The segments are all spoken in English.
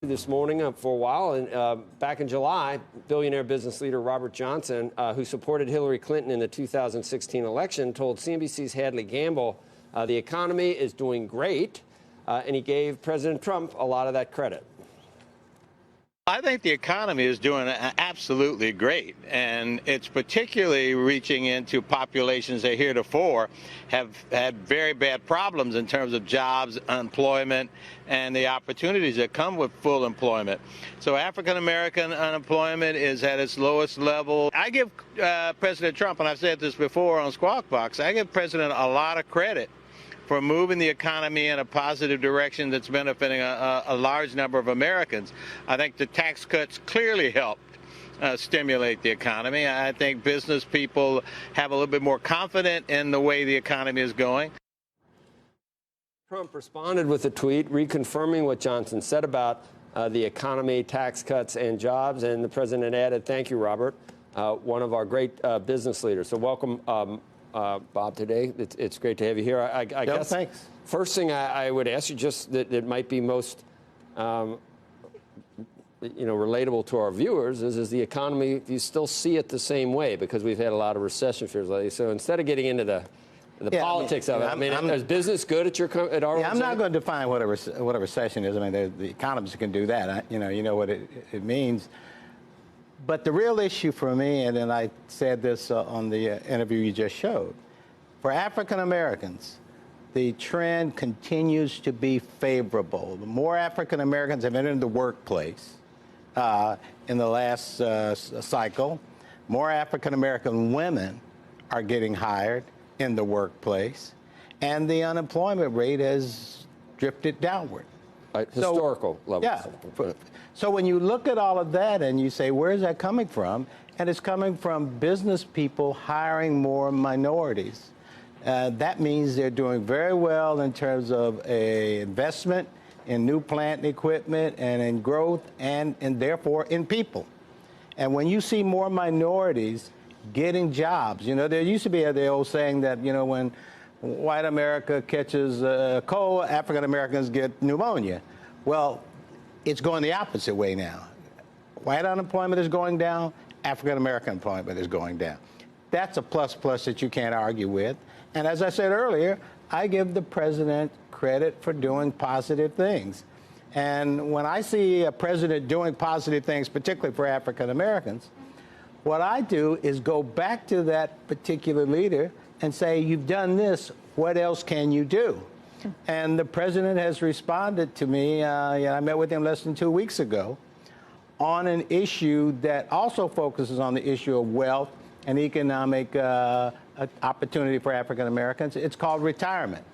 This morning for a while, and back in July, billionaire business leader Robert Johnson, who supported Hillary Clinton in the 2016 election, told CNBC's Hadley Gamble the economy is doing great, and he gave President Trump a lot of that credit. I think the economy is doing absolutely great, and it's particularly reaching into populations that heretofore have had very bad problems in terms of jobs, unemployment, and the opportunities that come with full employment. So African American unemployment is at its lowest level. I give President Trump, and I've said this before on Squawk Box, I give President a lot of credit for moving the economy in a positive direction that's benefiting a large number of Americans. I think the tax cuts clearly helped stimulate the economy. I think business people have a little bit more confidence in the way the economy is going. Trump responded with a tweet reconfirming what Johnson said about the economy, tax cuts, and jobs. And the president added, "Thank you, Robert, one of our great business leaders." So welcome, Bob, today. It's great to have you here. I guess thanks. First thing I would ask you, just that might be most relatable to our viewers, is the economy, do you still see it the same way? Because we've had a lot of recession fears lately. So instead of getting into the politics of it, is business good at our I'm not going to define what a recession is. I mean, the economists can do that. You know what it means. But the real issue for me, and then I said this on the interview you just showed, for African Americans, the trend continues to be favorable. The more African Americans have entered the workplace in the last cycle, more African American women are getting hired in the workplace, and the unemployment rate has drifted downward. Historical levels. Yeah. So when you look at all of that and you say, where is that coming from? And it's coming from business people hiring more minorities. That means they're doing very well in terms of a investment in new plant and equipment and in growth and therefore in people. And when you see more minorities getting jobs, there used to be the old saying that, when white America catches a cold, African Americans get pneumonia. Well, it's going the opposite way now. White unemployment is going down, African American employment is going down. That's a plus that you can't argue with. And as I said earlier, I give the president credit for doing positive things. And when I see a president doing positive things, particularly for African Americans, what I do is go back to that particular leader and say, you've done this, what else can you do? And the president has responded to me. I met with him less than 2 weeks ago on an issue that also focuses on the issue of wealth and economic opportunity for African Americans. It's called retirement.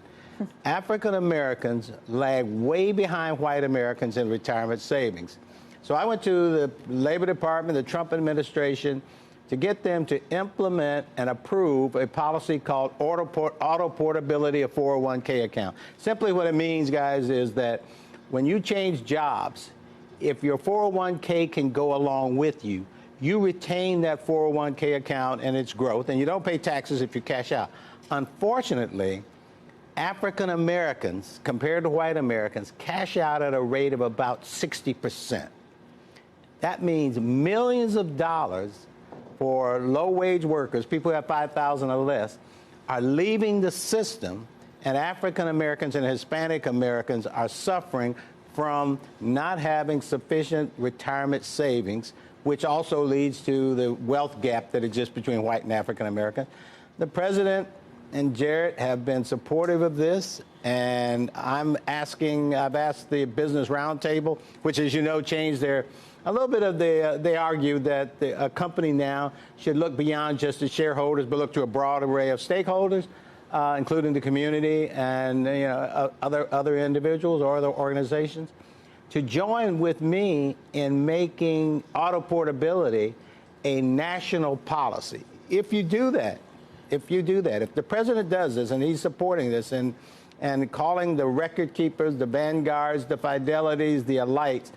African Americans lag way behind white Americans in retirement savings. So I went to the Labor Department, the Trump administration, to get them to implement and approve a policy called auto portability of 401k account. Simply what it means, guys, is that when you change jobs, if your 401k can go along with you, you retain that 401k account and its growth, and you don't pay taxes if you cash out. Unfortunately, African Americans, compared to white Americans, cash out at a rate of about 60%. That means millions of dollars for low-wage workers, people who have $5,000 or less, are leaving the system, and African Americans and Hispanic Americans are suffering from not having sufficient retirement savings, which also leads to the wealth gap that exists between white and African Americans. The president and Jared have been supportive of this, and I've asked the Business Roundtable, which, as you know, changed a little bit of they argue that a company now should look beyond just the shareholders, but look to a broad array of stakeholders, including the community and other individuals or other organizations, to join with me in making auto portability a national policy. If you do that, if the president does this, and he's supporting this, and calling the record keepers, the Vanguards, the Fidelities, the Alights,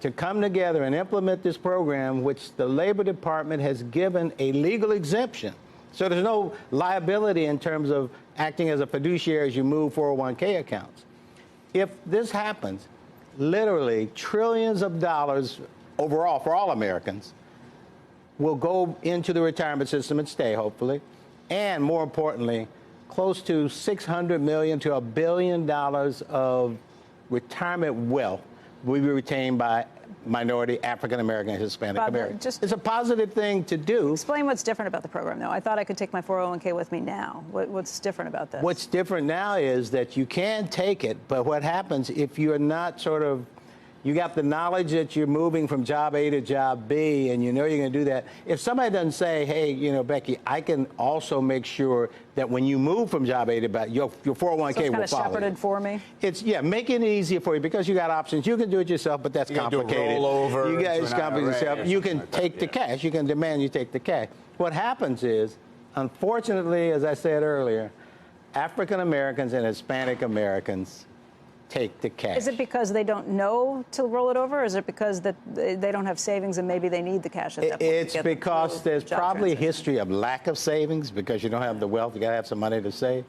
to come together and implement this program, which the Labor Department has given a legal exemption. So there's no liability in terms of acting as a fiduciary as you move 401k accounts. If this happens, literally trillions of dollars overall for all Americans will go into the retirement system and stay, hopefully. And more importantly, close to $600 million to $1 billion of retirement wealth will be retained by minority, African American, and Hispanic Bob, Americans. just It's a positive thing to do. explain what's different about the program, though. I thought I could take my 401k with me now. What's different about this? What's different now is that you can take it, but what happens if you're not sort of, you got the knowledge that you're moving from job A to job B, and you know you're going to do that. If somebody doesn't say, hey, you know, Becky, I can also make sure that when you move from job A to B, your 401k so it's will kind of follow shepherded you. for me? It's, yeah, making it easier for you because you got options. You can do it yourself, but that's You can do a complicated. rollover You got into it's an complicated IRA yourself. or You something can like that, take the yeah. cash. You can demand you take the cash. What happens is, unfortunately, as I said earlier, African Americans and Hispanic Americans take the cash. Is it because they don't know to roll it over, or is it because that they don't have savings and maybe they need the cash at that point? It's to get them because through there's job probably a transition? history of lack of savings because you don't have the wealth. You got to have some money to save.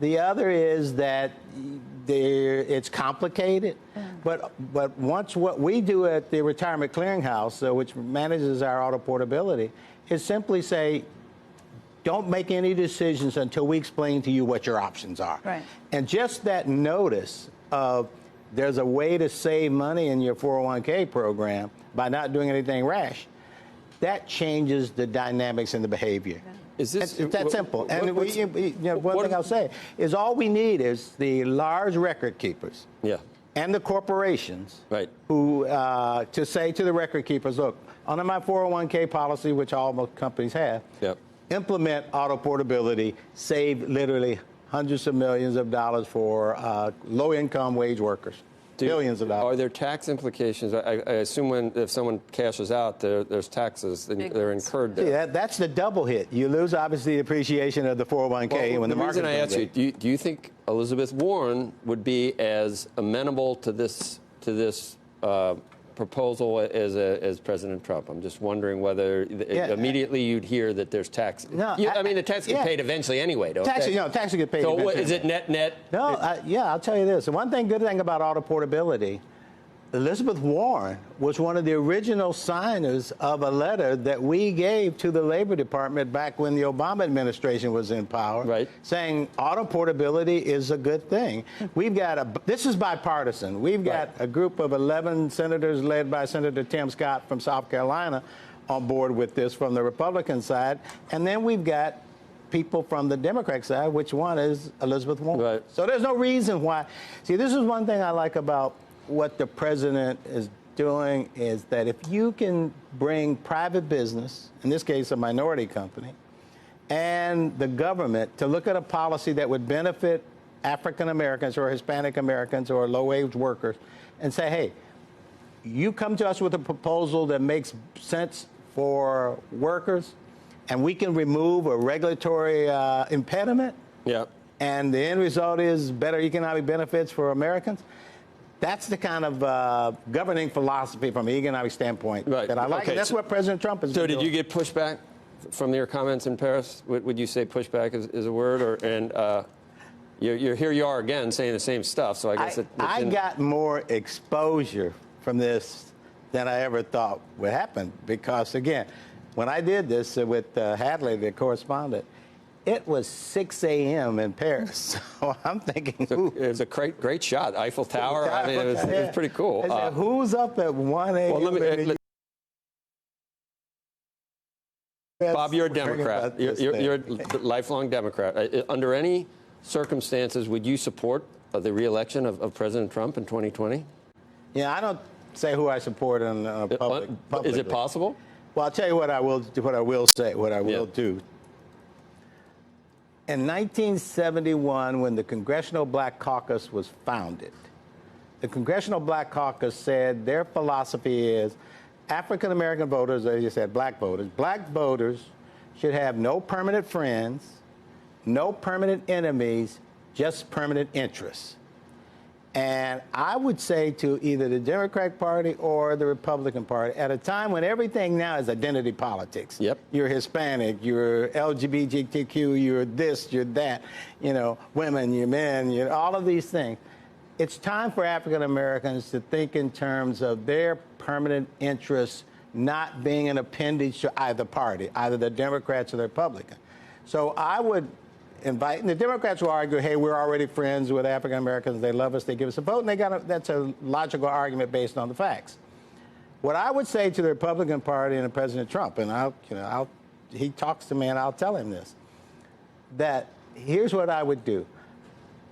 The other is that it's complicated. But once what we do at the Retirement Clearinghouse, which manages our auto portability, is simply say, don't make any decisions until we explain to you what your options are. Right. And just that notice of there's a way to save money in your 401k program by not doing anything rash, that changes the dynamics and the behavior. Is this It's that simple. And what's- you know, one thing I'll say is all we need is the large record keepers Yeah. and the corporations Right. who to say to the record keepers, look, under my 401k policy, which all most companies have, Yep. implement auto portability, save literally hundreds of millions of dollars for low-income wage workers, billions of Are dollars. there tax implications? I assume if someone cashes out, there's taxes, and they're incurred See, there. that's the double hit. You lose, obviously, the appreciation of the 401k when the market reason I goes asked up. you, do you think Elizabeth Warren would be as amenable to this proposal as President Trump? I'm just wondering whether immediately you'd hear that there's tax. No, I mean, the tax get paid eventually anyway, don't Taxes, they? taxes get paid. So what, eventually. is it net? No, I'll tell you this. The one good thing about auto portability, Elizabeth Warren was one of the original signers of a letter that we gave to the Labor Department back when the Obama administration was in power, Right. saying auto portability is a good thing. We've got this is bipartisan. We've got a group of 11 senators led by Senator Tim Scott from South Carolina on board with this from the Republican side. And then we've got people from the Democratic side, which one is Elizabeth Warren. Right. So there's no reason why. See, this is one thing I like about what the president is doing is that if you can bring private business, in this case a minority company, and the government to look at a policy that would benefit African Americans or Hispanic Americans or low-wage workers and say, hey, you come to us with a proposal that makes sense for workers, and we can remove a regulatory impediment, Yeah. and the end result is better economic benefits for Americans. That's the kind of governing philosophy from an economic standpoint that I like. Okay, And that's so- what President Trump is So doing. did you get pushback from your comments in Paris? Would you say pushback is a word? Here you are again saying the same stuff, so I guess I got more exposure from this than I ever thought would happen because, again, when I did this with Hadley, the correspondent, it was 6 a.m. in Paris. So I'm thinking, ooh. It was a great shot. Eiffel Tower. I mean, it was pretty cool. I said, who's up at 1 a.m.? Well, Bob, you're a Worrying Democrat. about this You're a thing. lifelong Democrat. Under any circumstances, would you support the reelection of President Trump in 2020? Yeah, I don't say who I support in public. Is it possible? Well, I'll tell you what I will say, what I will do. In 1971, when the Congressional Black Caucus was founded, the Congressional Black Caucus said their philosophy is African American voters, as you said, black voters should have no permanent friends, no permanent enemies, just permanent interests. And I would say to either the Democratic Party or the Republican Party, at a time when everything now is identity politics. Yep. You're Hispanic, you're LGBTQ, you're this, you're that, women, you're men, you're all of these things. it's time for African Americans to think in terms of their permanent interests not being an appendage to either party, either the Democrats or the Republicans. So I would invite, and the Democrats will argue, hey, we're already friends with African Americans, they love us, they give us a vote, and that's a logical argument based on the facts. What I would say to the Republican Party and President Trump, and he talks to me and I'll tell him this, that here's what I would do.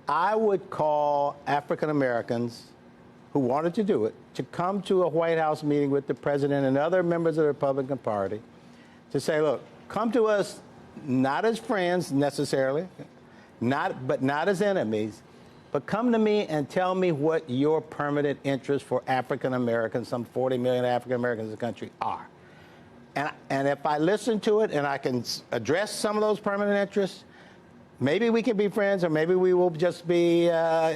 I would call African Americans who wanted to do it to come to a White House meeting with the president and other members of the Republican Party to say, look, come to us not as friends necessarily, but not as enemies, but come to me and tell me what your permanent interests for African Americans, some 40 million African Americans in the country, are. And if I listen to it and I can address some of those permanent interests, maybe we can be friends, or maybe we will just be in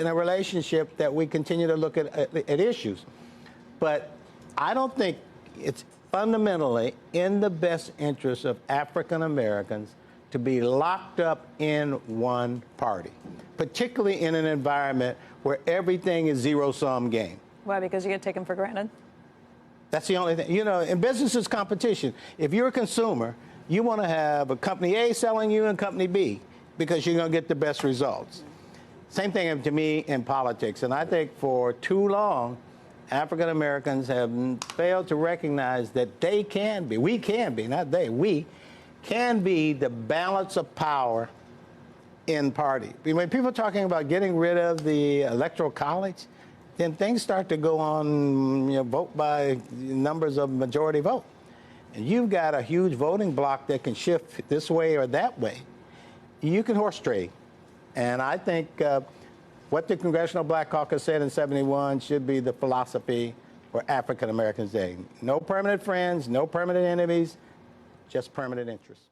a relationship that we continue to look at issues. But I don't think it's fundamentally in the best interest of African Americans to be locked up in one party, particularly in an environment where everything is zero-sum game. Why? Because you get taken for granted? That's the only thing. You know, in business is competition. If you're a consumer, you want to have a company A selling you and company B because you're going to get the best results. Same thing to me in politics. And I think for too long, African Americans have failed to recognize that they can be, we can be, not they, we can be the balance of power in party. When people are talking about getting rid of the electoral college, then things start to go on, vote by numbers of majority vote. And you've got a huge voting block that can shift this way or that way. You can horse trade. And I think what the Congressional Black Caucus said in '71 should be the philosophy for African Americans today. No permanent friends, no permanent enemies, just permanent interests.